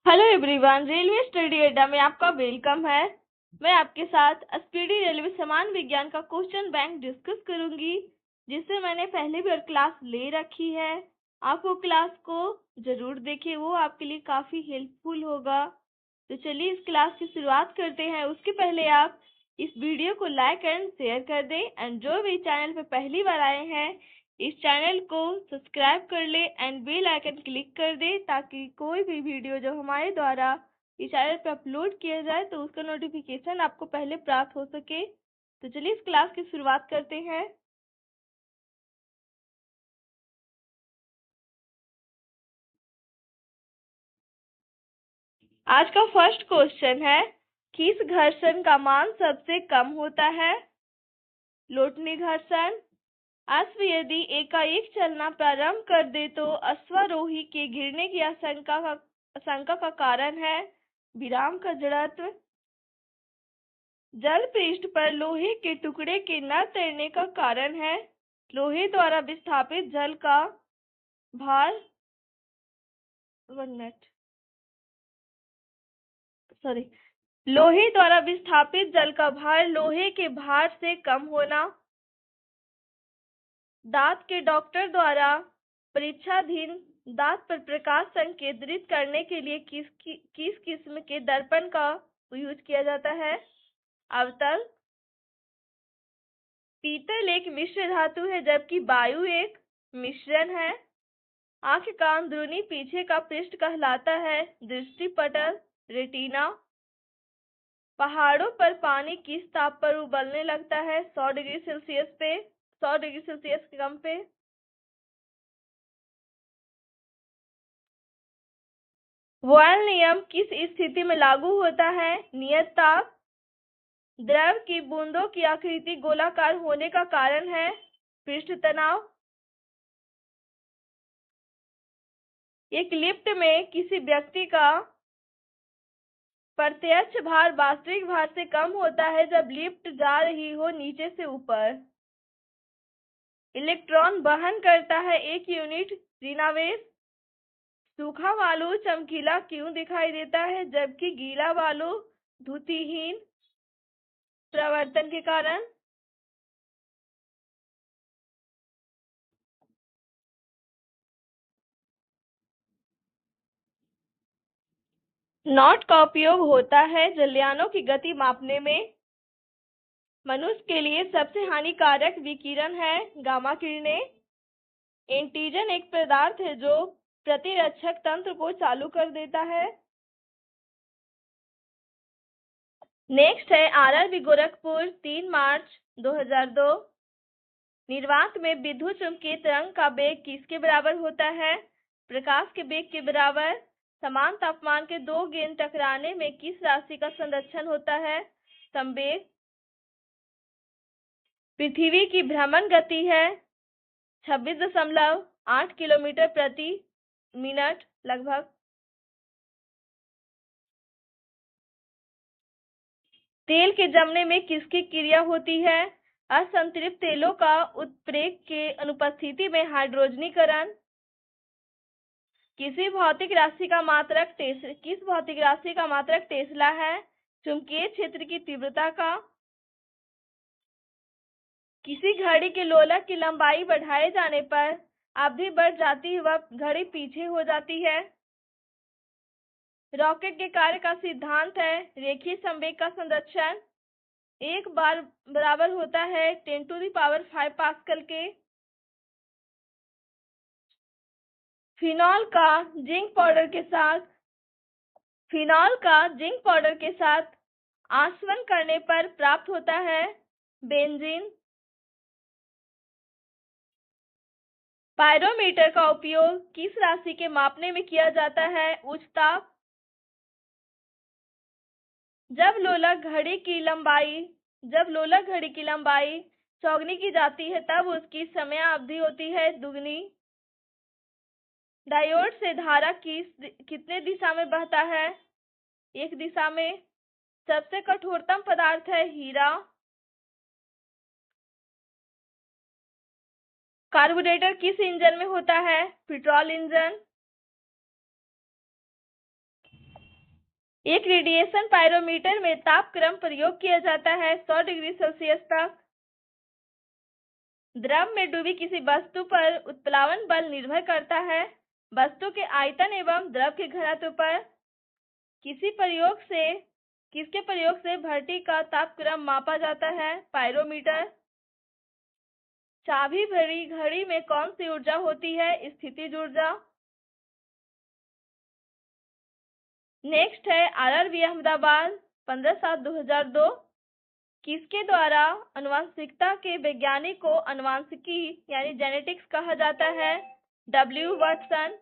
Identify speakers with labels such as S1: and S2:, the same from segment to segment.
S1: Hello everyone, railway study अड्डा में आपका वेलकम है। मैं आपके साथ स्पीडी रेलवे समान विज्ञान का क्वेश्चन बैंक डिस्कस करूंगी, जिससे मैंने पहले भी क्लास ले रखी है। आप वो क्लास को जरूर देखें, वो आपके लिए काफी हेल्पफुल होगा। तो चलिए इस क्लास की शुरुआत करते हैं। उसके पहले आप इस वीडियो को लाइक एंड शेयर कर दें, एंड जो भी चैनल पे पहली बार आए हैं इस चैनल को सब्सक्राइब कर ले एंड बेल आइकन क्लिक कर दे, ताकि कोई भी वीडियो जो हमारे द्वारा इस चैनल पर अपलोड किया जाए तो उसका नोटिफिकेशन आपको पहले प्राप्त हो सके। तो चलिए इस क्लास की शुरुआत करते हैं। आज का फर्स्ट क्वेश्चन है, किस घर्षण का मान सबसे कम होता है? लोटनी घर्षण। अश्व यदि एकाएक चलना प्रारंभ कर दे तो अश्वारोही के गिरने की आशंका का कारण है विराम का जड़त्व। जल पृष्ठ पर लोहे के टुकड़े के न तैरने का कारण है लोहे द्वारा विस्थापित जल का भार। 1 मिनट, सॉरी। लोहे द्वारा विस्थापित जल का भार लोहे के भार से कम होना। दांत के डॉक्टर द्वारा परीक्षाधीन दांत पर प्रकाश संकेंद्रित करने के लिए किस किस्म के दर्पण का यूज किया जाता है? अवतल। पीतल एक मिश्र धातु है, जबकि वायु एक मिश्रण है। आंख का अंदरूनी पीछे का पृष्ठ कहलाता है दृष्टिपटल, रेटिना। पहाड़ों पर पानी किस ताप पर उबलने लगता है? 100 डिग्री सेल्सियस पे, 100 डिग्री सेल्सियस के कम पे। बॉयल नियम किस स्थिति में लागू होता है? नियत ताप। द्रव की बूंदों की आकृति गोलाकार होने का कारण है पृष्ठ तनाव। एक लिफ्ट में किसी व्यक्ति का प्रत्यक्ष भार वास्तविक भार से कम होता है जब लिफ्ट जा रही हो नीचे से ऊपर। इलेक्ट्रॉन वहन करता है 1 यूनिट ऋणावेश। सूखा बालू चमकीला क्यों दिखाई देता है, जबकि गीला बालू द्युतिहीन प्रवर्तन के कारण? नॉट का उपयोग होता है जलयानों की गति मापने में। मनुष्य के लिए सबसे हानिकारक विकिरण है गामा किरणें। एंटीजन एक पदार्थ है जो प्रतिरक्षक तंत्र को चालू कर देता है। नेक्स्ट है आरआरबी गोरखपुर 3 मार्च 2002। निर्वात में विद्युत चुम्बकीय तरंग का वेग किसके बराबर होता है? प्रकाश के वेग के बराबर। समान तापमान के दो गेंद टकराने में किस राशि का संरक्षण होता है? संवेग। पृथ्वी की भ्रमण गति है 26.8 किलोमीटर प्रति मिनट लगभग। तेल के जमने में किसकी क्रिया होती है? असंतृप्त तेलों का उत्प्रेरक के अनुपस्थिति में हाइड्रोजनीकरण। किस भौतिक राशि का मात्रक टेस्ला है? चुंबकीय क्षेत्र की तीव्रता का। किसी घड़ी के लोलक की लंबाई बढ़ाए जाने पर अवधि बढ़ जाती है, वह घड़ी पीछे हो जाती है। रॉकेट के कार्य का सिद्धांत है रेखीय संवेग का संरक्षण। एक बार बराबर होता है 10⁵ पास्कल के। फिनॉल का जिंक पाउडर के साथ आसवन करने पर प्राप्त होता है बेंजीन। पायरोमीटर का उपयोग किस राशि के मापने में किया जाता है? उच्च ताप। जब लोलक घड़ी की लंबाई चौगुनी की जाती है तब उसकी समयावधि होती है दुगनी। डायोड से धारा कितने दिशा में बहता है? एक दिशा में। सबसे कठोरतम पदार्थ है हीरा। कार्बोरेटर किस इंजन में होता है? Petrol engine. एक रेडिएशन पायरोमीटर में तापक्रम प्रयोग किया जाता है 100 डिग्री सेल्सियस तक। द्रव में डूबी किसी वस्तु पर उत्प्लावन बल निर्भर करता है वस्तु के आयतन एवं द्रव के घनत्व पर। किसके प्रयोग से भट्टी का तापक्रम मापा जाता है? पायरोमीटर। चाबी भरी घड़ी में कौन सी ऊर्जा होती है? स्थितिज ऊर्जा। नेक्स्ट है RRB अहमदाबाद 15/7/2002 किसके द्वारा आनुवंशिकता के वैज्ञानिक को आनुवंशिकी यानी जेनेटिक्स कहा जाता है? W Watson.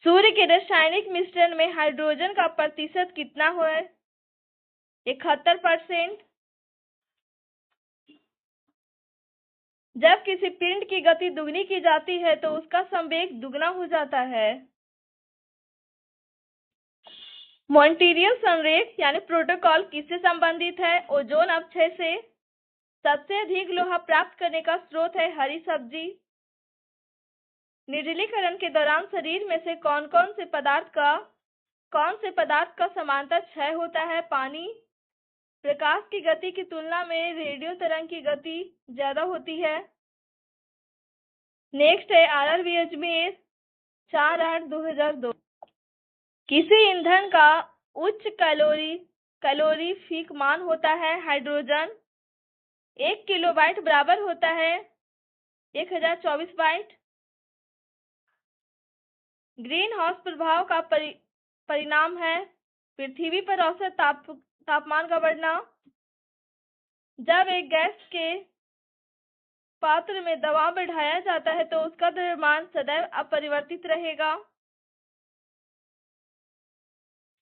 S1: सूर्य के रासायनिक मिश्रण में हाइड्रोजन का प्रतिशत कितना है? 71%। जब किसी पिंड की गति दुगनी की जाती है तो उसका संवेग दुगना हो जाता है। मॉन्ट्रियल संरेख यानी प्रोटोकॉल किससे संबंधित है? ओजोन अपक्षय से। सबसे अधिक लोहा प्राप्त करने का स्रोत है हरी सब्जी। निर्जलीकरण के दौरान शरीर में से कौन से पदार्थ का समांतर क्षय होता है? पानी। प्रकाश की गति की तुलना में रेडियो तरंग की गति ज्यादा होती है। नेक्स्ट है RRB अजमेर 4/8/2002 किसी ईंधन का उच्च कैलोरीफिक मान होता है? हाइड्रोजन। 1 किलोबाइट बराबर होता है 1024 बाइट। ग्रीन हाउस प्रभाव का परिणाम है पृथ्वी पर औसत तापमान का बढ़ना। जब एक गैस के पात्र में दबाव बढ़ाया जाता है तो उसका द्रव्यमान सदैव अपरिवर्तित रहेगा।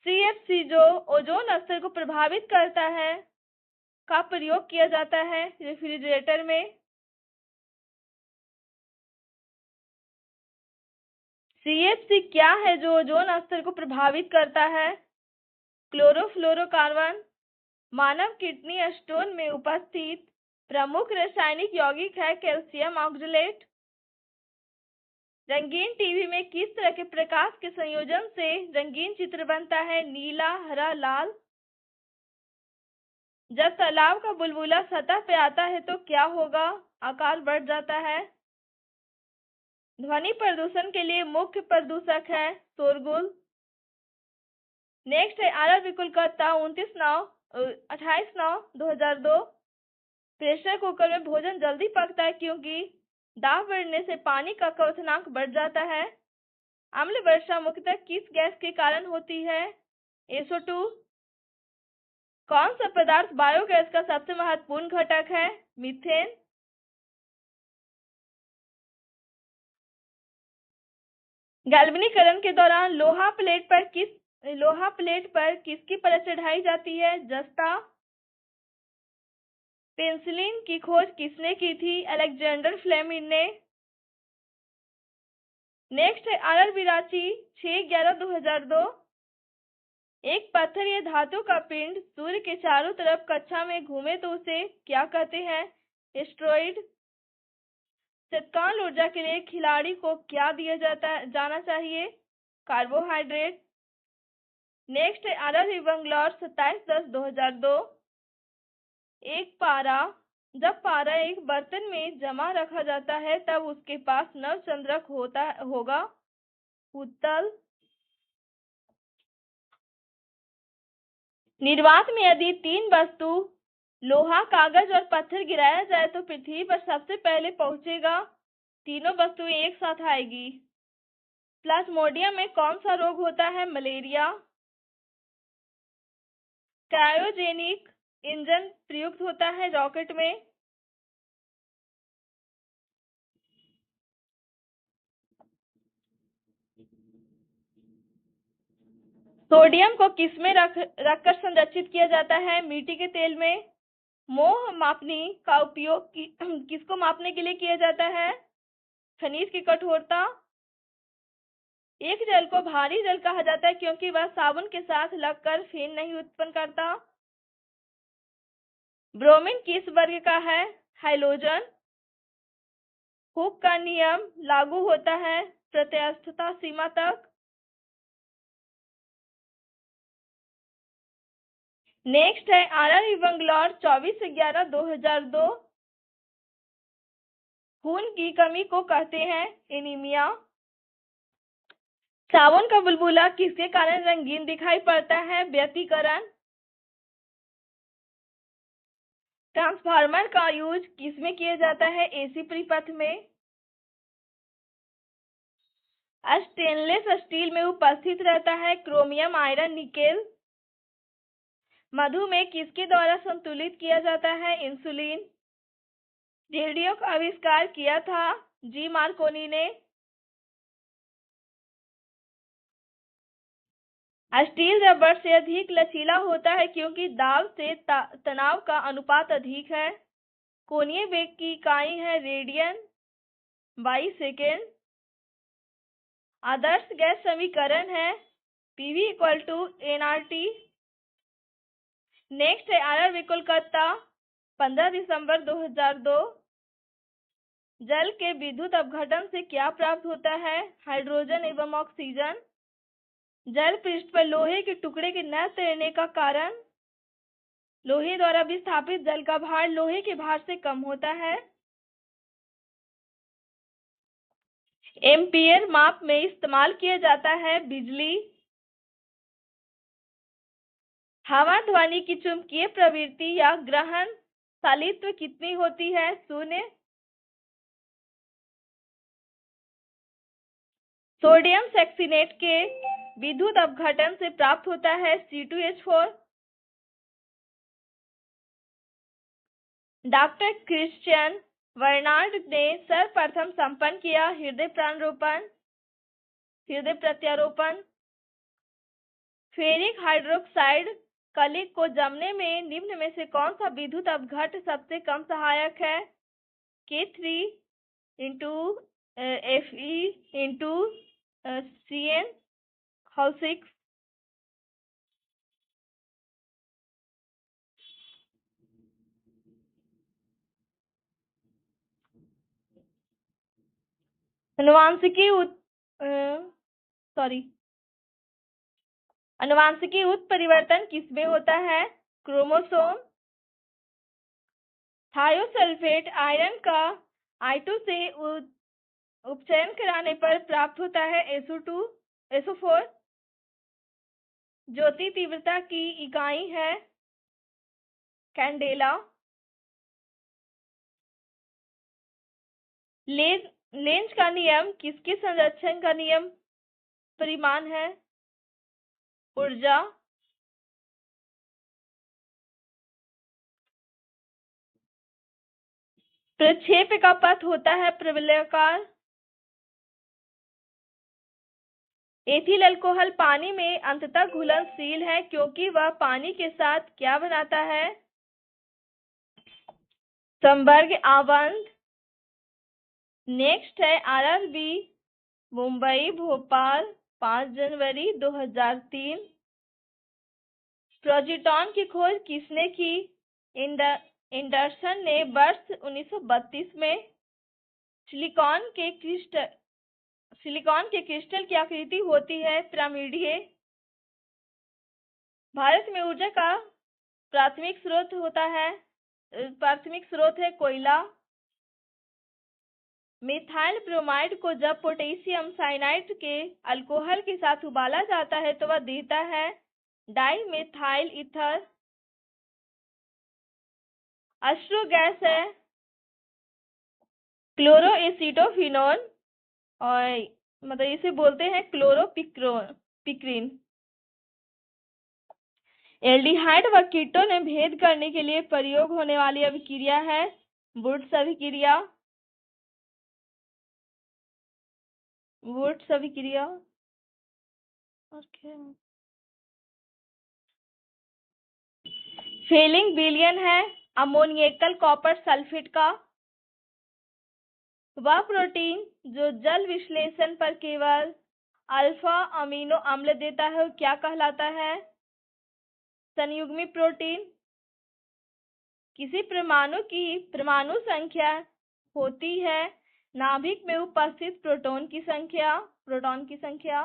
S1: CFC जो ओजोन स्तर को प्रभावित करता है का प्रयोग किया जाता है रेफ्रिजरेटर में। CFC क्या है जो ओजोन स्तर को प्रभावित करता है? क्लोरोफ्लोरोकार्बन। मानव किडनी स्टोन में उपस्थित प्रमुख रासायनिक यौगिक है कैल्शियम ऑक्सलेट। रंगीन टीवी में किस तरह के प्रकाश के संयोजन से रंगीन चित्र बनता है? नीला, हरा, लाल। जब तालाब का बुलबुला सतह पे आता है तो क्या होगा? आकार बढ़ जाता है। ध्वनि प्रदूषण के लिए मुख्य प्रदूषक है शोरगुल। नेक्स्ट है RRB कोलकाता 28/9/2002 प्रेशर कुकर में भोजन जल्दी पकता है क्योंकि दाब बढ़ने से पानी का क्वथनांक बढ़ जाता है। अम्ल वर्षा मुख्यतः किस गैस के कारण होती है? SO2। कौन सा पदार्थ बायोगैस का सबसे महत्वपूर्ण घटक है? मीथेन। गैल्वेनीकरण के दौरान लोहा प्लेट पर किसकी परत चढ़ाई जाती है? जस्ता। पेनिसिलिन की खोज किसने की थी? अलेक्जेंडर फ्लेमिंग ने। नेक्स्ट है RRB रांची 6/11/2002 एक पत्थर या धातु का पिंड सूर्य के चारों तरफ कक्षा में घूमे तो उसे क्या कहते हैं? एस्टेरॉइड। तत्काल ऊर्जा के लिए खिलाड़ी को क्या दिया जाना चाहिए? कार्बोहाइड्रेट। नेक्स्ट है RRB बंगलौर 27/10/2002 जब पारा एक बर्तन में जमा रखा जाता है तब उसके पास नवचंद्रक होगा उत्तल। निर्वात में यदि 3 वस्तु लोहा, कागज और पत्थर गिराया जाए तो पृथ्वी पर सबसे पहले पहुंचेगा। तीनों वस्तुएं एक साथ आएगी। प्लाज्मोडियम में कौन सा रोग होता है? मलेरिया। क्रायोजेनिक इंजन प्रयुक्त होता है रॉकेट में। सोडियम को किसमें रखकर संरक्षित किया जाता है? मिट्टी के तेल में। मोह मापनी का उपयोग किसको मापने के लिए किया जाता है? खनिज की कठोरता। एक जल को भारी जल कहा जाता है क्योंकि वह साबुन के साथ लगकर फेन नहीं उत्पन्न करता। ब्रोमीन किस वर्ग का है? हैलोजन। हुक का नियम लागू होता है प्रत्यास्थता सीमा तक। नेक्स्ट है RRB बंगलौर 24/11/2002। खून की कमी को कहते हैं एनीमिया। सावन का बुलबुला किसके कारण रंगीन दिखाई पड़ता है? व्यतिकरण। ट्रांसफार्मर का यूज किसमें किया जाता है? AC परिपथ में। स्टेनलेस स्टील में उपस्थित रहता है क्रोमियम, आयरन, निकेल। मधुमेह किसके द्वारा संतुलित किया जाता है? इंसुलिन। रेडियो का आविष्कार किया था G. मार्कोनी ने। स्टील रबर से अधिक लचीला होता है क्योंकि दाब से तनाव का अनुपात अधिक है। कोणीय वेग की इकाई है रेडियन/सेकेंड। आदर्श गैस समीकरण है PV = nRT। नेक्स्ट है RRB कोलकाता 15 दिसंबर 2002। जल के विद्युत अपघटन से क्या प्राप्त होता है? हाइड्रोजन एवं ऑक्सीजन। जल पृष्ठ पर लोहे के टुकड़े के न तैरने का कारण? लोहे द्वारा विस्थापित जल का भार लोहे के भार से कम होता है। एम्पीयर माप में इस्तेमाल किया जाता है बिजली। हवा ध्वनि की चुंबकीय प्रवृत्ति या ग्रहण सालित्व कितनी होती है? 0। सोडियम सक्सिनेट के विद्युत अपघटन से प्राप्त होता है C2H4। डॉक्टर क्रिश्चियन बर्नार्ड ने सर्वप्रथम संपन्न किया हृदय प्रत्यारोपण। फेरिक हाइड्रोक्साइड कलिक को जमने में निम्न में से कौन सा विद्युत अपघट सबसे कम सहायक है? K3 × Fe × CN6। अनुवांशिकी उत्परिवर्तन किसमें होता है? क्रोमोसोम। थायोसल्फेट आयरन का I2 से उपचयन कराने पर प्राप्त होता है SO4। ज्योति तीव्रता की इकाई है कैंडेला। लेंज का नियम किसके संरक्षण का नियम परिमाण है? ऊर्जा। प्रक्षेप का पथ होता है प्रवलयाकार। एथिल अल्कोहल पानी में अंततः घुलनशील है क्योंकि वह पानी के साथ क्या बनाता है? संवर्ग आबंध। नेक्स्ट है RRB मुंबई भोपाल 5 जनवरी 2003। प्रोजेटॉन की खोज किसने की? एंडरसन ने वर्ष 1932 में। सिलिकॉन के क्रिस्टल की आकृति होती है पिरामिडीय। भारत में ऊर्जा का प्राथमिक स्रोत है कोयला। मिथाइल ब्रोमाइड को जब पोटेशियम साइनाइड के अल्कोहल के साथ उबाला जाता है तो वह देता है डाइमेथाइल ईथर। अश्रु गैस है क्लोरोएसिटोफिनोन और मतलब इसे बोलते हैं क्लोरोपिक्रीन। एल्डिहाइड व कीटोन में भेद करने के लिए प्रयोग होने वाली अभिक्रिया है वुड्स अभिक्रिया। फेलिंग विलयन है अमोनियकल कॉपर सल्फेट का। वह प्रोटीन जो जल विश्लेषण पर केवल अल्फा अमीनो अम्ल देता है क्या कहलाता है? संयुग्मी प्रोटीन। किसी परमाणु की परमाणु संख्या होती है नाभिक में उपस्थित प्रोटॉन की संख्या।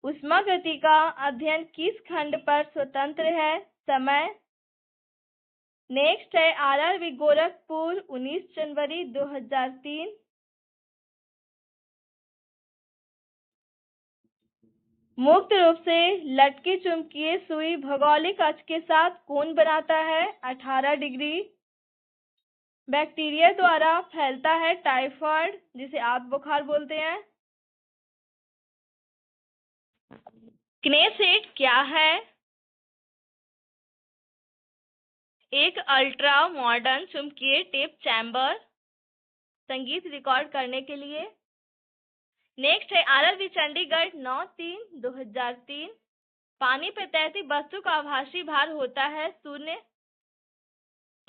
S1: ऊष्मागति का अध्ययन किस खंड पर स्वतंत्र है? समय। नेक्स्ट है आरआरबी गोरखपुर 19 जनवरी 2003। मुक्त रूप से लटकी चुंबकीय सुई भौगोलिक अक्ष के साथ कोण बनाता है 18 डिग्री। बैक्टीरिया द्वारा फैलता है टाइफाइड, जिसे आंत बुखार बोलते हैं। किनेसेट क्या है? एक अल्ट्रा मॉडर्न चुंबकीय टेप चैम्बर, संगीत रिकॉर्ड करने के लिए। नेक्स्ट है आरआरबी चंडीगढ़ 9/3/2003। पानी पर तैरती वस्तु का आभासी भार होता है 0।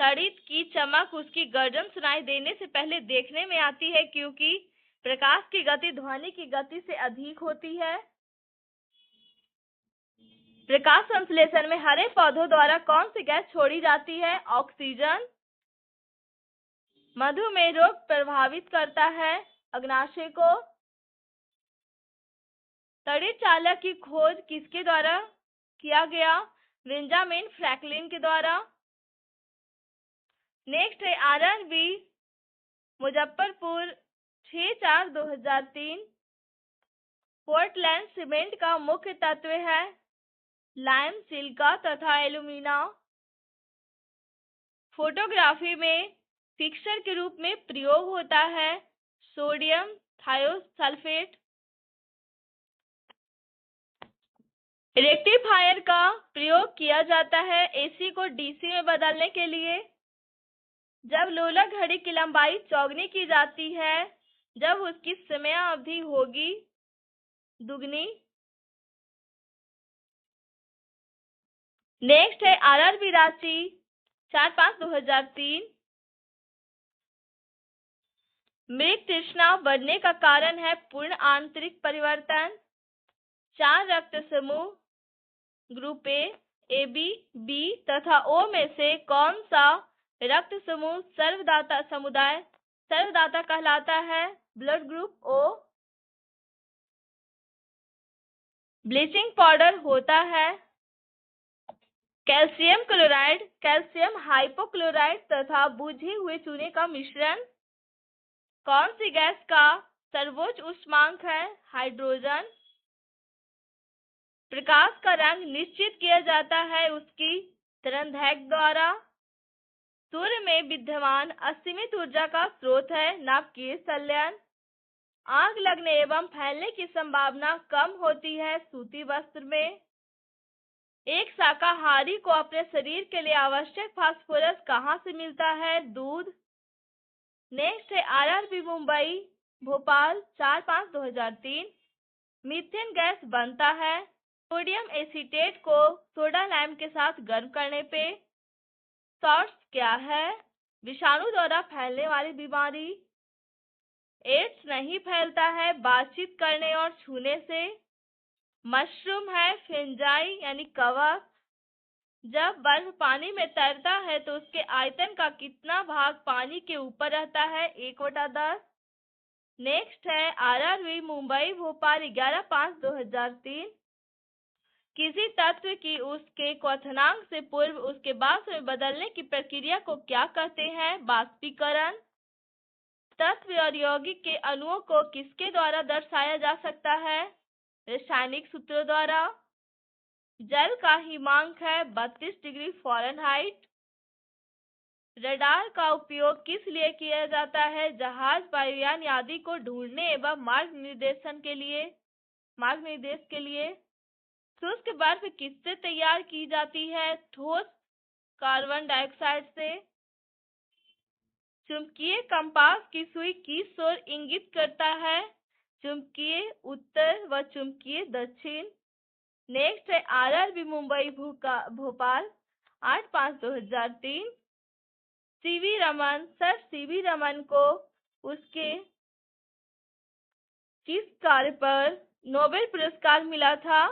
S1: तड़ित की चमक उसकी गर्जन सुनाई देने से पहले देखने में आती है, क्योंकि प्रकाश की गति ध्वनि की गति से अधिक होती है। प्रकाश संश्लेषण में हरे पौधों द्वारा कौन सी गैस छोड़ी जाती है? ऑक्सीजन। मधुमेह रोग प्रभावित करता है अग्नाशय को। तड़ित चालक की खोज किसके द्वारा किया गया? बेंजामिन फ्रैंकलिन के द्वारा। नेक्स्ट है आरआरबी मुजफ्फरपुर 6/4/2003। पोर्टलैंड सीमेंट का मुख्य तत्व है लाइम, सिलिका तथा एल्यूमिना। फोटोग्राफी में फिक्सर के रूप में प्रयोग होता है सोडियम थायोसल्फेट। रेक्टिफायर का प्रयोग किया जाता है एसी को डीसी में बदलने के लिए। जब लोलक घड़ी की लंबाई चौगुनी की जाती है, जब उसकी समयावधि होगी दुगनी। नेक्स्ट है आरआरबी रांची 4/5/2003। मृत तृष्णा बढ़ने का कारण है पूर्ण आंतरिक परिवर्तन। 4 रक्त समूह ग्रुप ए, बी तथा ओ में से कौन सा रक्त समूह सर्वदाता कहलाता है? Blood group O. Bleaching powder होता है कैल्शियम क्लोराइड, कैल्शियम हाइपोक्लोराइड तथा बुझे हुए चूने का मिश्रण। कौन सी गैस का सर्वोच्च ऊष्मांक है? हाइड्रोजन। प्रकाश का रंग निश्चित किया जाता है उसकी तरंगदैर्घ्य द्वारा। सूर्य में विद्यमान असीमित ऊर्जा का स्रोत है नाभिकीय संलयन। आग लगने एवं फैलने की संभावना कम होती है सूती वस्त्र में। एक शाकाहारी को अपने शरीर के लिए आवश्यक फास्फोरस कहाँ से मिलता है? दूध। नेक्स्ट है RRB Mumbai Bhopal 4/5/2003। Methane gas बनता है सोडियम एसीटेट को सोडा लाइम के साथ गर्म करने पे। सॉर्स क्या है? विषाणु द्वारा फैलने वाली बीमारी। एड्स नहीं फैलता है बातचीत करने और छूने से। मशरूम है फेंजाई यानी कवक। जब बर्फ पानी में तैरता है तो उसके आयतन का कितना भाग पानी के ऊपर रहता है? 1/10। नेक्स्ट है आरआरबी मुंबई भोपाल 11/5/2003। किसी तत्व की उसके क्वथनांक से पूर्व उसके वाष्प में बदलने की प्रक्रिया को क्या कहते हैं? बाष्पीकरण। तत्व और यौगिक के अणुओं को किसके द्वारा दर्शाया जा सकता है? रासायनिक सूत्रों द्वारा। जल का हिमांक है 32 डिग्री फ़ारेनहाइट। रडार का उपयोग किस लिए किया जाता है? जहाज, वायुयान आदि को ढूंढने एवं मार्ग निर्देश के लिए। शुष्क बर्फ किससे तैयार की जाती है? ठोस कार्बन डाइऑक्साइड से। चुंबकीय कंपास की सुई किस ओर इंगित करता है? चुंबकीय उत्तर व चुंबकीय दक्षिण। नेक्स्ट है RRB Mumbai Bhopal 8/5/2003। Sir CV Raman को उसके किस कार्य पर नोबेल पुरस्कार मिला था?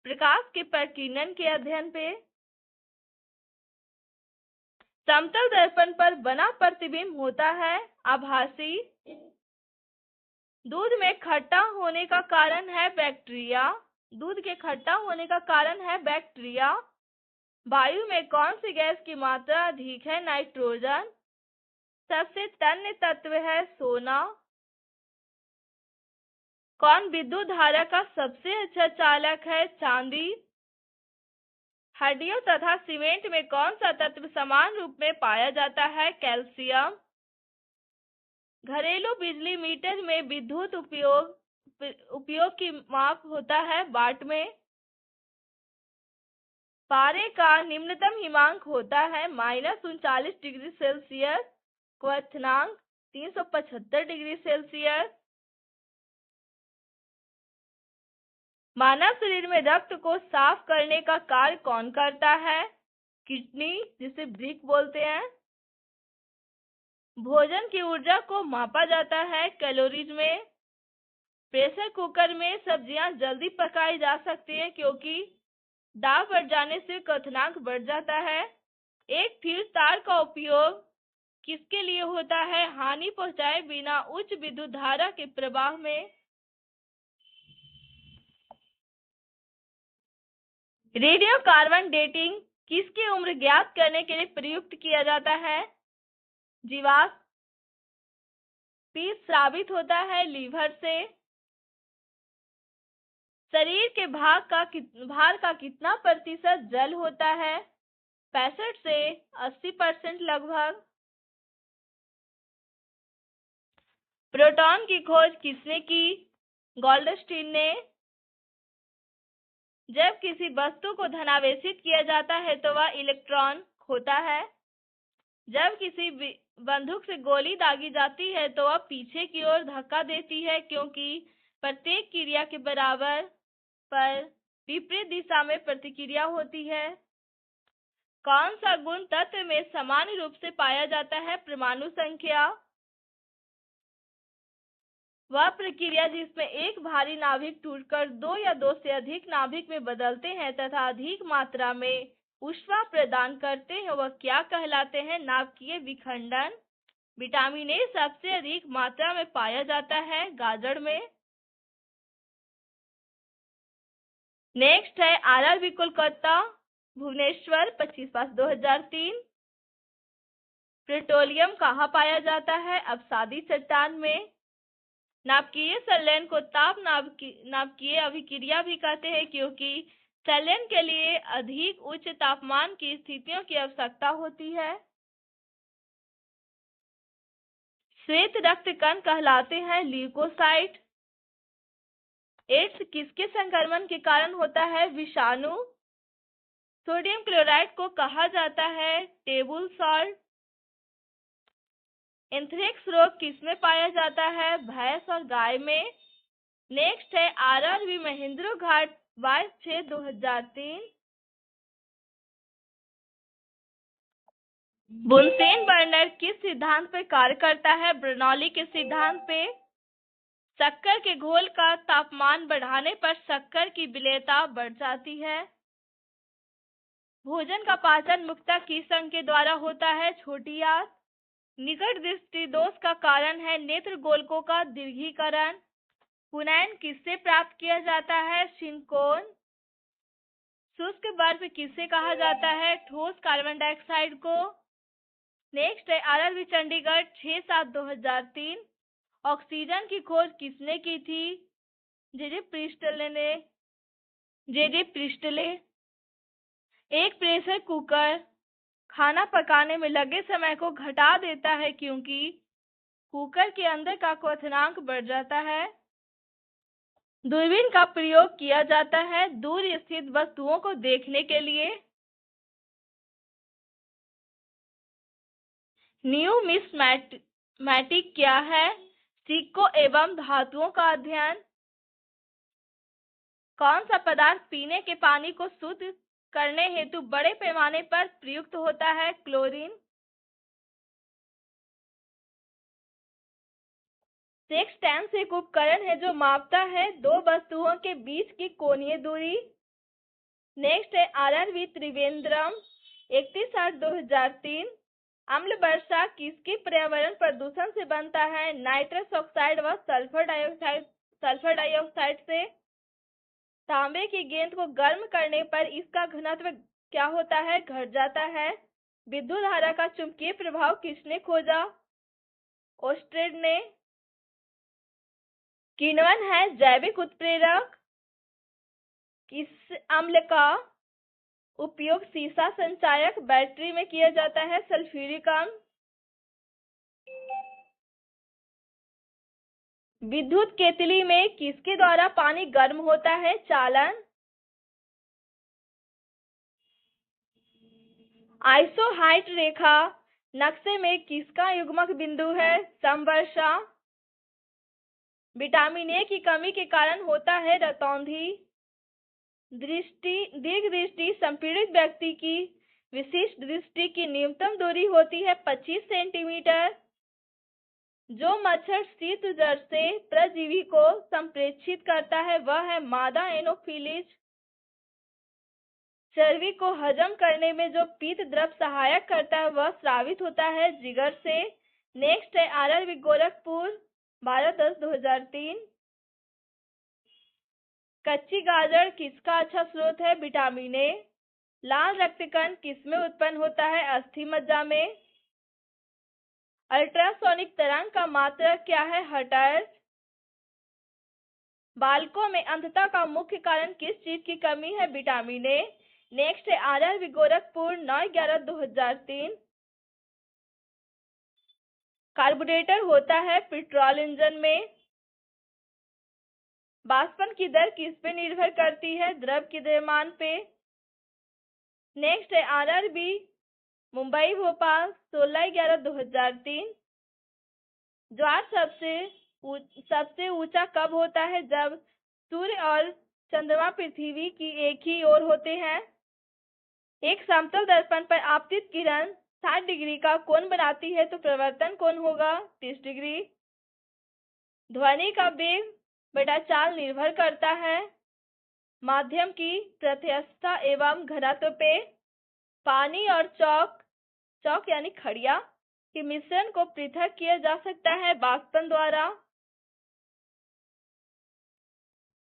S1: प्रकाश के प्रकीर्णन के अध्ययन पे। समतल दर्पण पर बना प्रतिबिंब होता है आभासी। दूध में खट्टा होने का कारण है बैक्टीरिया। दूध के खट्टा होने का कारण है बैक्टीरिया। वायु में कौन सी गैस की मात्रा अधिक है? नाइट्रोजन। सबसे तन्य तत्व है सोना। कौन विद्युत धारा का सबसे अच्छा चालक है? चांदी। हड्डियों तथा सीमेंट में कौन सा तत्व समान रूप में पाया जाता है? कैल्शियम। घरेलू बिजली मीटर में विद्युत उपयोग की माप होता है वाट में। पारे का निम्नतम हिमांक होता है -39 डिग्री सेल्सियस, क्वथनांक 375 डिग्री सेल्सियस। मानव शरीर में रक्त को साफ करने का कार्य कौन करता है? किडनी, जिसे ब्रिक बोलते हैं। भोजन की ऊर्जा को मापा जाता है कैलोरीज में। प्रेशर कुकर में सब्जियां जल्दी पकाई जा सकती है क्योंकि दाब बढ़ जाने से क्वथनांक बढ़ जाता है। एक फ्यूज तार का उपयोग किसके लिए होता है? हानि पहुंचाए बिना उच्च विद्युत धारा के प्रवाह में। रेडियो कार्बन डेटिंग किसकी उम्र ज्ञात करने के लिए प्रयुक्त किया जाता है? जीवाश्म। पित्त स्रावित होता है लीवर से। शरीर के भार का कितना प्रतिशत जल होता है? 65 से 80% लगभग। प्रोटॉन की खोज किसने की? गोल्डस्टीन ने। जब किसी वस्तु को धनावेशित किया जाता है तो वह इलेक्ट्रॉन खोता है। जब किसी बंदूक से गोली दागी जाती है तो वह पीछे की ओर धक्का देती है क्योंकि प्रत्येक क्रिया के बराबर पर विपरीत दिशा में प्रतिक्रिया होती है। कौन सा गुण तत्व में समान रूप से पाया जाता है? परमाणु संख्या। वह प्रक्रिया जिसमें एक भारी नाभिक टूटकर दो या दो से अधिक नाभिक में बदलते हैं तथा अधिक मात्रा में ऊष्मा प्रदान करते हैं वह क्या कहलाते हैं? नाभिकीय विखंडन। विटामिन ए सबसे अधिक मात्रा में पाया जाता है गाजर में। नेक्स्ट है RRB कोलकाता भुवनेश्वर 25/5/2003। पेट्रोलियम कहाँ पाया जाता है? अवसादी चट्टान में। नाभिकीय संलयन को ताप नाभिकीय अभिक्रिया भी कहते हैं क्योंकि संलयन के लिए अधिक उच्च तापमान की स्थितियों की आवश्यकता होती है। श्वेत रक्त कण कहलाते हैं ल्यूकोसाइट। एड्स किसके संक्रमण के कारण होता है? विषाणु। सोडियम क्लोराइड को कहा जाता है टेबल सॉल्ट। एंथ्रेक्स रोग किसमें पाया जाता है? भैंस और गाय में। नेक्स्ट है RRB महेंद्र घाट 22/6/2003। बुनसेन बर्नर किस सिद्धांत पर कार्य करता है? बर्नौली के सिद्धांत पे। शक्कर के घोल का तापमान बढ़ाने पर शक्कर की विलेयता बढ़ जाती है। भोजन का पाचन मुख्यतः किस अंग के द्वारा होता है? छोटी आंत। निकट दृष्टि दोष का कारण है नेत्र गोलकों का दीर्घीकरण। पुनैन किससे प्राप्त किया जाता है? सिलिकॉन। शुष्क बर्फ किसे कहा जाता है? ठोस कार्बन डाइऑक्साइड को। नेक्स्ट है RRB चंडीगढ़ 6/7/2003। ऑक्सीजन की खोज किसने की थी? जे प्रिस्टले। एक प्रेशर कुकर खाना पकाने में लगे समय को घटा देता है क्योंकि कुकर के अंदर का क्वथनांक बढ़ जाता है। दूरबीन का प्रयोग किया जाता है दूर स्थित वस्तुओं को देखने के लिए। न्यूमिस्मैटिक क्या है? सिक्कों एवं धातुओं का अध्ययन। कौन सा पदार्थ पीने के पानी को शुद्ध करने हेतु बड़े पैमाने पर प्रयुक्त होता है? क्लोरीन। सेक्सटेंस एक उपकरण है जो मापता है दो वस्तुओं के बीच की कोणीय दूरी। नेक्स्ट है RRB त्रिवेंद्रम 31/8/2003। अम्ल वर्षा किसके पर्यावरण प्रदूषण से बनता है? नाइट्रस ऑक्साइड व सल्फर डाइऑक्साइड से। तांबे की गेंद को गर्म करने पर इसका घनत्व क्या होता है? घट जाता है। विद्युत धारा का चुंबकीय प्रभाव किसने खोजा? ओस्टेड ने। किण्वन है जैविक उत्प्रेरक। किस अम्ल का उपयोग सीसा संचायक बैटरी में किया जाता है? सल्फ्यूरिक अम्ल। विद्युत केतली में किसके द्वारा पानी गर्म होता है? चालन। आइसोहाइट रेखा नक्शे में किसका युग्मक बिंदु है? समवर्षा। विटामिन ए की कमी के कारण होता है रतौंधी। दीर्घ दृष्टि संपीड़ित व्यक्ति की विशिष्ट दृष्टि की न्यूनतम दूरी होती है 25 सेंटीमीटर। जो मच्छर शीत जड़ से परजीवी को संप्रेषित करता है वह है मादा एनोफिलिस। चर्बी को हजम करने में जो पीत द्रव सहायक करता है वह स्रावित होता है जिगर से। नेक्स्ट है आरआरबी गोरखपुर 12/10/2003। कच्ची गाजर किसका अच्छा स्रोत है? Vitamin A. लाल रक्तकण किसमें उत्पन्न होता है? अस्थि मज्जा में। अल्ट्रासोनिक तरंग का मात्रक क्या है? हर्ट्ज। बालकों में अंधता का मुख्य कारण किस चीज की कमी है? Vitamin A. नेक्स्ट है आरआरबी गोरखपुर 9/11/2003। कार्बोरेटर होता है पेट्रोल इंजन में। वाष्पन की दर किस पे निर्भर करती है? द्रव के द्रव्यमान पे। नेक्स्ट है आरआरबी मुंबई भोपाल 16/11/2003। ज्वार सबसे ऊंचा कब होता है? जब सूर्य और चंद्रमा पृथ्वी की एक ही ओर होते हैं। एक समतल दर्पण पर आपतित किरण 60 डिग्री का कोण बनाती है तो प्रवर्तन कोण होगा 30 डिग्री। ध्वनि का वेग बटा चाल निर्भर करता है माध्यम की प्रत्यास्थता एवं घनत्व पे। पानी और चौक यानी खड़िया के मिश्रण को पृथक किया जा सकता है वाष्पन द्वारा।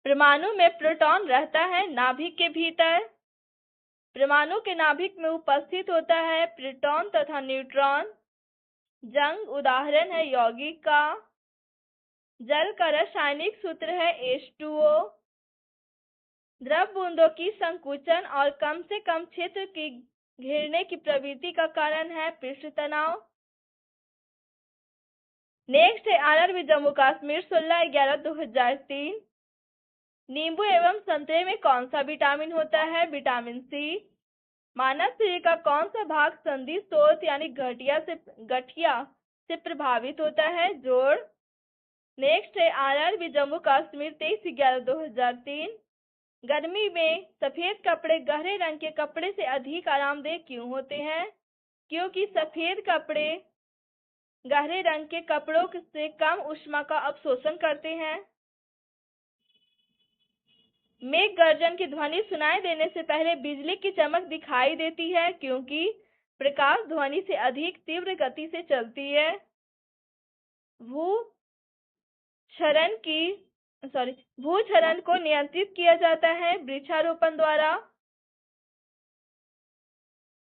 S1: परमाणु में प्रोटॉन रहता है नाभिक के भीतर। परमाणु के नाभिक में उपस्थित होता है प्रोटॉन तथा न्यूट्रॉन। जंग उदाहरण है यौगिक का। जल का रासायनिक सूत्र है H2O। द्रव बूंदों की संकुचन और कम से कम क्षेत्र की घेरने की प्रवृत्ति का कारण है पृष्ठ तनाव। नेक्स्ट है आरआरबी जम्मू कश्मीर 16/11/2003। नींबू एवं संतरे में कौन सा विटामिन होता है? Vitamin C. मानव शरीर का कौन सा भाग संधि स्रोत यानी गठिया से प्रभावित होता है? जोड़। नेक्स्ट है आरआरबी जम्मू कश्मीर 23/11/2003। गर्मी में सफेद कपड़े गहरे रंग के कपड़े से अधिक आरामदेह क्यों होते हैं? क्योंकि सफेद कपड़े गहरे रंग के कपड़ों से कम ऊष्मा का अवशोषण करते हैं। मेघ गर्जन की ध्वनि सुनाई देने से पहले बिजली की चमक दिखाई देती है क्योंकि प्रकाश ध्वनि से अधिक तीव्र गति से चलती है। भूक्षरण को नियंत्रित किया जाता है वृक्षारोपण द्वारा।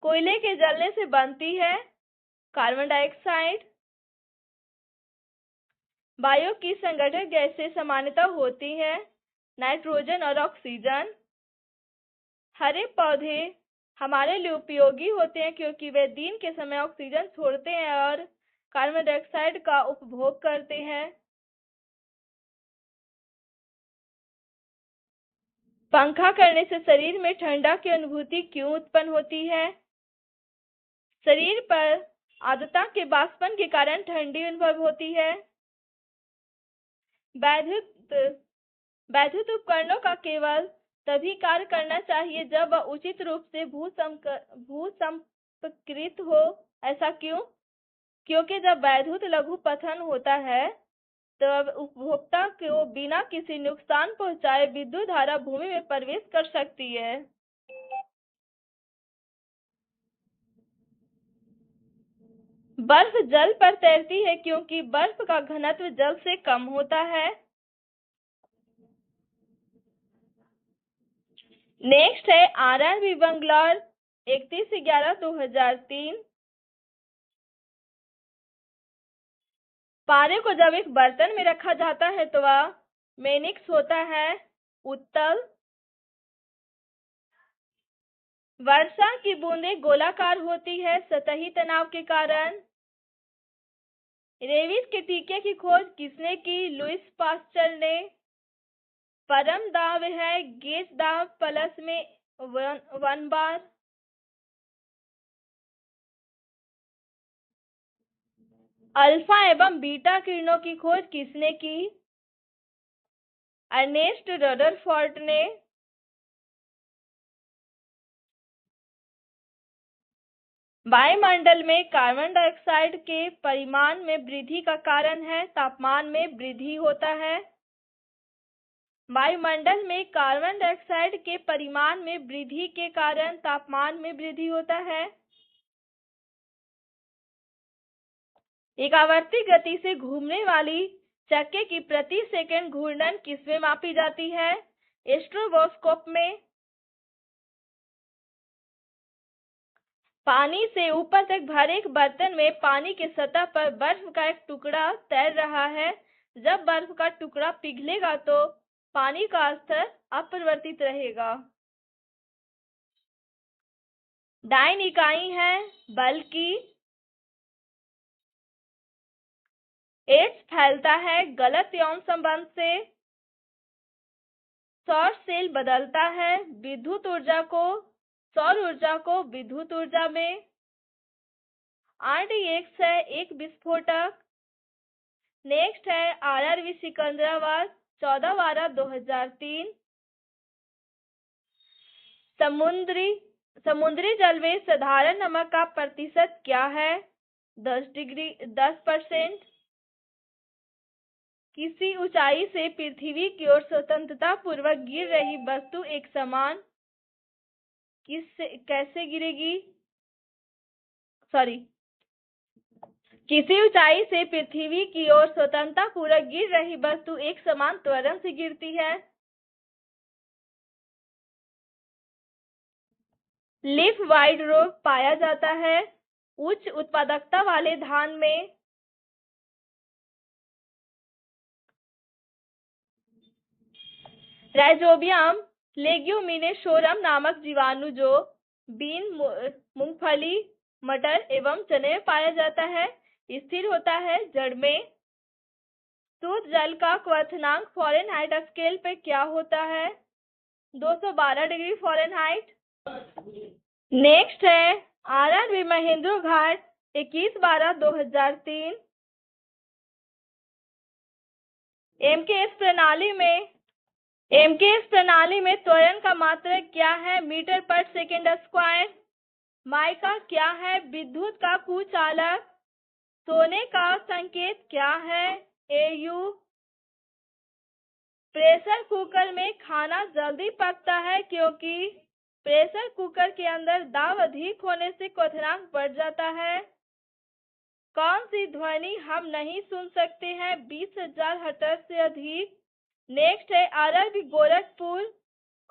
S1: कोयले के जलने से बनती है कार्बन डाइऑक्साइड। वायु की संगठक गैसें सामान्यतः होती है नाइट्रोजन और ऑक्सीजन। हरे पौधे हमारे लिए उपयोगी होते हैं क्योंकि वे दिन के समय ऑक्सीजन छोड़ते हैं और कार्बन डाइऑक्साइड का उपभोग करते हैं। पंखा करने से शरीर में ठंडा की अनुभूति क्यों उत्पन्न होती है? शरीर पर आर्द्रता के वाष्पन के कारण ठंडी अनुभव होती है। वैद्युत उपकरणों का केवल तभी कार्य करना चाहिए जब वह उचित रूप से भूसंपर्कित हो। ऐसा क्यों? क्योंकि जब वैद्युत लघुपथन होता है तब उपभोक्ता को बिना किसी नुकसान पहुंचाए विद्युत धारा भूमि में प्रवेश कर सकती है। बर्फ जल पर तैरती है क्योंकि बर्फ का घनत्व जल से कम होता है। नेक्स्ट है RRB बंगलौर 31/11/2003। पारे को जब एक बर्तन में रखा जाता है तो वह मेनिक्स होता है। उत्तल। वर्षा की बूंदें गोलाकार होती है सतही तनाव के कारण। रेबीज के टीके की खोज किसने की? लुईस पास्चर ने। परम दाब है गेज दाब प्लस में 1 बार। अल्फा एवं बीटा किरणों की खोज किसने की? अर्नेस्ट रदरफोर्ड ने। वायुमंडल में कार्बन डाइऑक्साइड के परिमाण में वृद्धि का कारण है तापमान में वृद्धि होता है। वायुमंडल में कार्बन डाइऑक्साइड के परिमाण में वृद्धि के कारण तापमान में वृद्धि होता है। एक आवर्ती गति से घूमने वाली चक्के की प्रति सेकंड घूर्णन किसमें मापी जाती है? स्ट्रोबोस्कोप में। पानी से ऊपर तक भरे एक बर्तन में पानी की सतह पर बर्फ का एक टुकड़ा तैर रहा है। जब बर्फ का टुकड़ा पिघलेगा तो पानी का स्तर अपरिवर्तित रहेगा। डाइन इकाई है बल की। एड्स फैलता है गलत यौन संबंध से। सौर सेल बदलता है विद्युत ऊर्जा को सौर ऊर्जा को विद्युत ऊर्जा में। RDX है एक विस्फोटक। नेक्स्ट है RRB सिकंदराबाद 14/12/2003। समुद्री जल में साधारण नमक का प्रतिशत क्या है? 10%। किसी ऊंचाई से पृथ्वी की ओर स्वतंत्रता पूर्वक गिर रही वस्तु एक समान कैसे गिरेगी? किसी ऊंचाई से पृथ्वी की ओर स्वतंत्रता पूर्वक गिर रही वस्तु एक समान त्वरण से गिरती है। लीफ वाइड रोग पाया जाता है उच्च उत्पादकता वाले धान में। राइजोबियम लेग्यूमिनेशोरम नामक जीवाणु जो बीन, मूंगफली, मटर एवं चने में पाया जाता है स्थिर होता है जड़ में। शुद्ध जल का क्वथनांक फ़ारेनहाइट स्केल पे क्या होता है? 212 डिग्री फ़ारेनहाइट। नेक्स्ट है RRB महेंद्र घाट 21/12/2003। MKS प्रणाली में त्वरण का मात्रक क्या है? मीटर पर सेकेंड स्क्वायर। माइका क्या है? विद्युत का कुचालक। सोने का संकेत क्या है? AU। प्रेशर कुकर में खाना जल्दी पकता है क्योंकि प्रेशर कुकर के अंदर दाब अधिक होने से क्वथनांक बढ़ जाता है। कौन सी ध्वनि हम नहीं सुन सकते हैं 20,000 हर्ट्ज से अधिक? नेक्स्ट है RRB गोरखपुर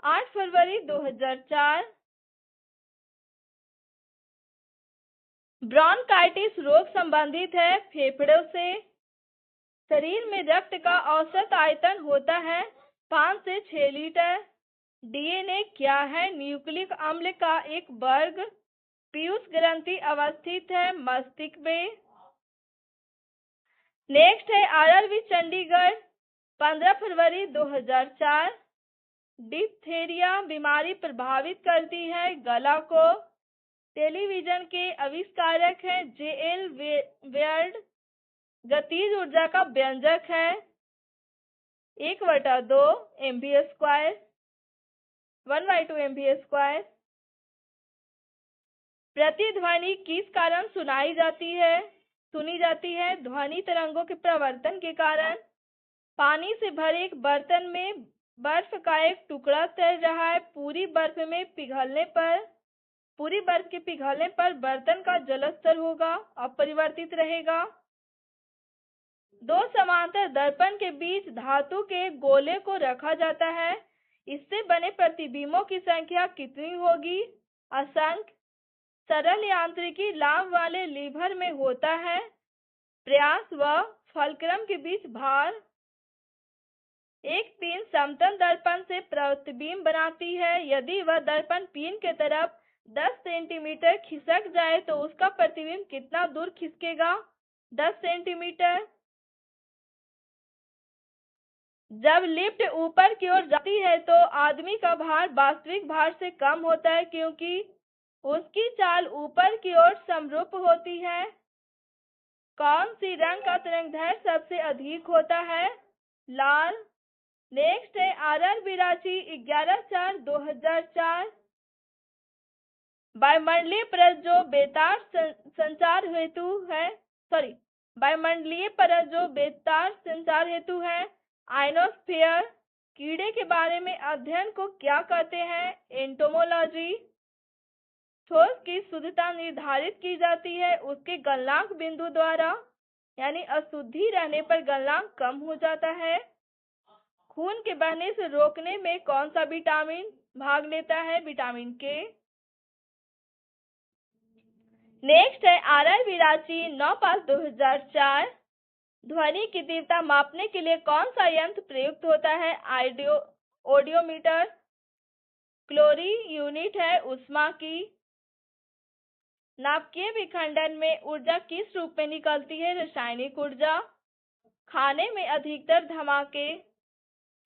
S1: 8 फरवरी 2004। ब्रोंकाइटिस रोग संबंधित है फेफड़ों से। शरीर में रक्त का औसत आयतन होता है 5 से 6 लीटर। DNA क्या है? न्यूक्लिक अम्ल का एक वर्ग। पीयूष ग्रंथि अवस्थित है मस्तिष्क में। नेक्स्ट है RRB चंडीगढ़ 15 फरवरी 2004। डिप्थेरिया बीमारी प्रभावित करती है गला को। टेलीविजन के आविष्कारक हैं JL वेयर्ड। गतिज ऊर्जा का व्यंजक है 1/2 MV²। 1/2 MV²। प्रतिध्वनि किस कारण सुनी जाती है? ध्वनि तरंगों के प्रवर्तन के कारण। पानी से भरे एक बर्तन में बर्फ का एक टुकड़ा तैर रहा है पूरी बर्फ में पिघलने पर पूरी बर्फ के पिघलने पर बर्तन का जलस्तर होगा, अपरिवर्तित रहेगा। दो समांतर दर्पण के बीच धातु के गोले को रखा जाता है, इससे बने प्रतिबिंबों की संख्या कितनी होगी? असंख्य। सरल यांत्रिकी लाभ वाले लीवर में होता है, प्रयास व फलक्रम के बीच भार। एक पिन समतल दर्पण से प्रतिबिंब बनाती है। यदि वह दर्पण पिन के तरफ 10 सेंटीमीटर खिसक जाए तो उसका प्रतिबिंब कितना दूर खिसकेगा? 10 सेंटीमीटर। जब लिफ्ट ऊपर की ओर जाती है तो आदमी का भार वास्तविक भार से कम होता है क्योंकि उसकी चाल ऊपर की ओर समरूप होती है। कौन सी रंग का तरंगदैर्घ्य सबसे अधिक होता है? लाल। नेक्स्ट है RRB रांची 11/4/2004। वायुमंडलीय परत जो बेतार संचार हेतु है आयनोस्फीयर। कीड़े के बारे में अध्ययन को क्या कहते हैं? एंटोमोलॉजी। ठोस की शुद्धता निर्धारित की जाती है उसके गलनांक बिंदु द्वारा, यानी अशुद्धि रहने पर गलनांक कम हो जाता है। खून के बहने से रोकने में कौन सा विटामिन भाग लेता है? विटामिन के। नेक्स्ट है RRB रांची 9/5/2004। ध्वनि की तीव्रता मापने के लिए कौन सा यंत्र प्रयुक्त होता है? ऑडियोमीटर। क्लोरी यूनिट है ऊष्मा की। नाभिकीय विखंडन में ऊर्जा किस रूप में निकलती है? रासायनिक ऊर्जा। खाने में अधिकतर धमाके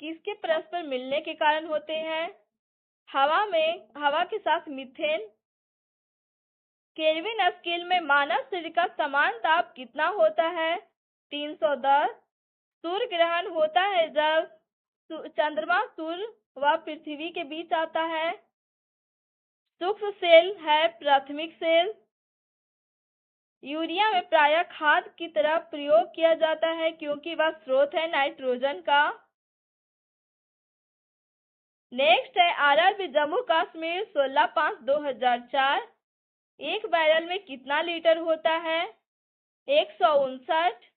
S1: किसके परस्पर मिलने के कारण होते हैं? हवा के साथ मीथेन। केल्विन स्केल में मानव शरीर का समान ताप कितना होता है? 310। सूर्य ग्रहण होता है जब चंद्रमा सूर्य व पृथ्वी के बीच आता है। सूक्ष्म सेल है प्राथमिक सेल। यूरिया में प्रायः खाद की तरह प्रयोग किया जाता है क्योंकि वह स्रोत है नाइट्रोजन का। नेक्स्ट है RRB जम्मू कश्मीर 16/5/2004। एक बैरल में कितना लीटर होता है? 159।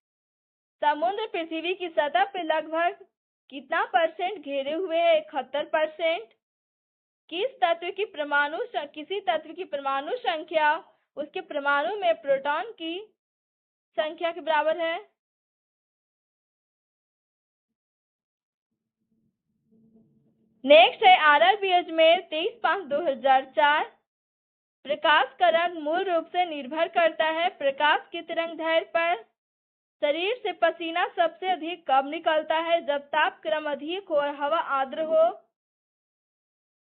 S1: समुद्र पृथ्वी की सतह पर लगभग कितना % घेरे हुए है? 71%। किसी तत्व की परमाणु संख्या उसके परमाणु में प्रोटॉन की संख्या के बराबर है। नेक्स्ट है RRB अजमेर 23/5/2004। प्रकाश का रंग मूल रूप से निर्भर करता है प्रकाश की तरंगदैर्घ्य पर। शरीर से पसीना सबसे अधिक कब निकलता है? जब तापक्रम अधिक हो और हवा आर्द्र हो।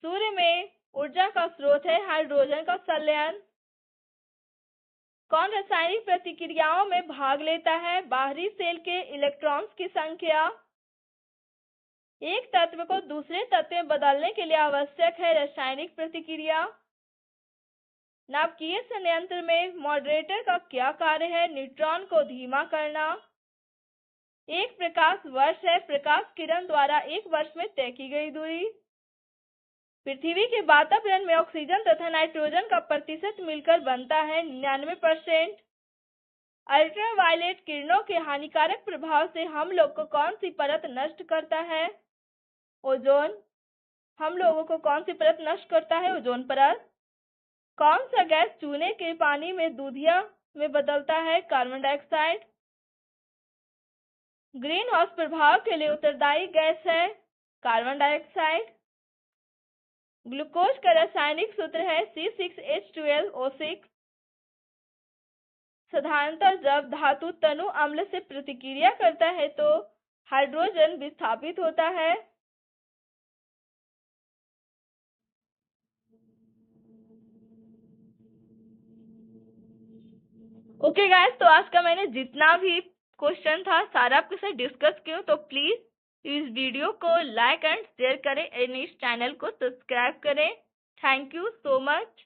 S1: सूर्य में ऊर्जा का स्रोत है हाइड्रोजन का संलयन। कौन रासायनिक प्रतिक्रियाओं में भाग लेता है? बाहरी सेल के इलेक्ट्रॉन्स की संख्या। एक तत्व को दूसरे तत्व में बदलने के लिए आवश्यक है रासायनिक प्रतिक्रिया। नाभिकीय संयंत्र में मॉडरेटर का क्या कार्य है? न्यूट्रॉन को धीमा करना। एक प्रकाश वर्ष है प्रकाश किरण द्वारा एक वर्ष में तय की गई दूरी। पृथ्वी के वातावरण में ऑक्सीजन तथा नाइट्रोजन का प्रतिशत मिलकर बनता है 99%। अल्ट्रावायलेट किरणों के हानिकारक प्रभाव से हम लोग को कौन सी परत नष्ट करता है? ओजोन। हम लोगों को कौन सी परत नष्ट करता है? ओजोन परत। कौन सा गैस चूने के पानी में दूधिया में बदलता है? Carbon dioxide. ग्रीन हाउस प्रभाव के लिए उत्तरदायी गैस है कार्बन डाइऑक्साइड। ग्लूकोज का रासायनिक सूत्र है C6H12O6। साधारणतः जब धातु तनु अम्ल से प्रतिक्रिया करता है तो हाइड्रोजन विस्थापित होता है। ओके गाइस, तो आज का मैंने जितना भी क्वेश्चन था सारा आपके साथ डिस्कस किया, तो प्लीज इस वीडियो को लाइक एंड शेयर करें एंड इस चैनल को सब्सक्राइब करें। Thank you so much.